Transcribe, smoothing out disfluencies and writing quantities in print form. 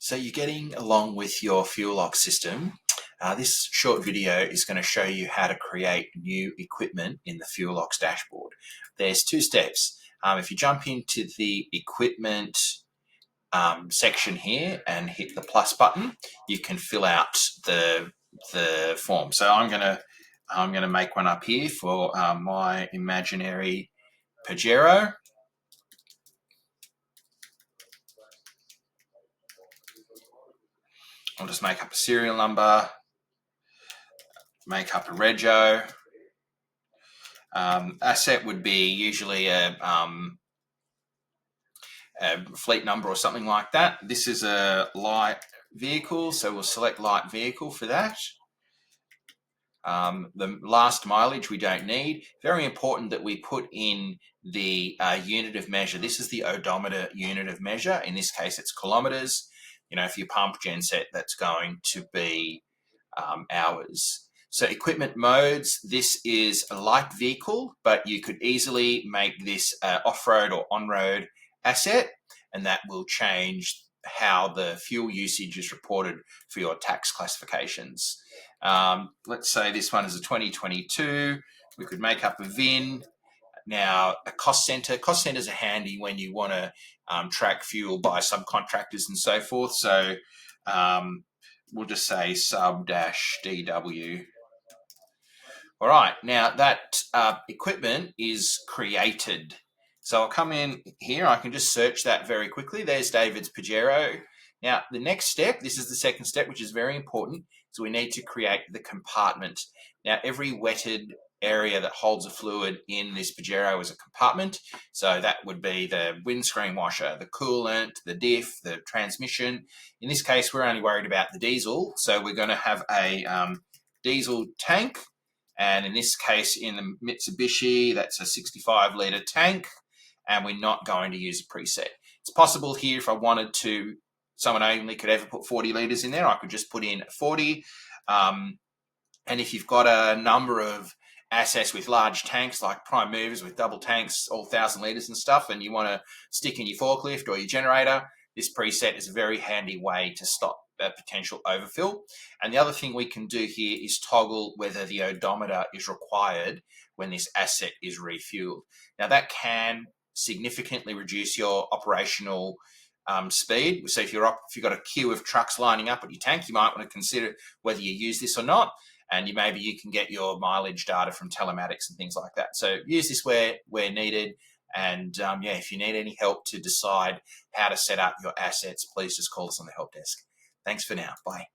So you're getting along with your Fuellox system. This short video is going to show you how to create new equipment in the Fuellox dashboard. There's two steps. If you jump into the equipment section here and hit the plus button, you can fill out the form. So I'm gonna make one up here for my imaginary Pajero. I'll just make up a serial number, make up a rego. Asset would be usually a fleet number or something like that. This is a light vehicle, so we'll select light vehicle for that. The last mileage we don't need. Very important that we put in the unit of measure. This is the odometer unit of measure. In this case, it's kilometers. You know, if you pump genset, that's going to be hours. So equipment modes, this is a light vehicle, but you could easily make this off-road or on-road asset, and that will change how the fuel usage is reported for your tax classifications. Let's say this one is a 2022. We could make up a VIN. Now, a cost center. Cost centers are handy when you want to track fuel by subcontractors and so forth. So we'll just say sub-DW. All right, now that equipment is created. So I'll come in here, I can just search that very quickly. There's David's Pajero. Now, the next step, this is the second step, which is very important, so we need to create the compartment. Now, every wetted area that holds a fluid in this Pajero is a compartment. So that would be the windscreen washer, the coolant, the diff, the transmission. In this case, we're only worried about the diesel. So we're going to have a diesel tank. And in this case, in the Mitsubishi, that's a 65-litre tank. And we're not going to use a preset. It's possible here if I wanted to, someone only could ever put 40 litres in there. I could just put in 40. And if you've got a number of assets with large tanks, like prime movers with double tanks, all 1,000 litres and stuff, and you want to stick in your forklift or your generator, this preset is a very handy way to stop a potential overfill. And the other thing we can do here is toggle whether the odometer is required when this asset is refueled. Now that can significantly reduce your operational speed. So if you've got a queue of trucks lining up at your tank, you might want to consider whether you use this or not. And maybe you can get your mileage data from telematics and things like that. So use this where needed. And yeah, if you need any help to decide how to set up your assets, please just call us on the help desk. Thanks for now. Bye.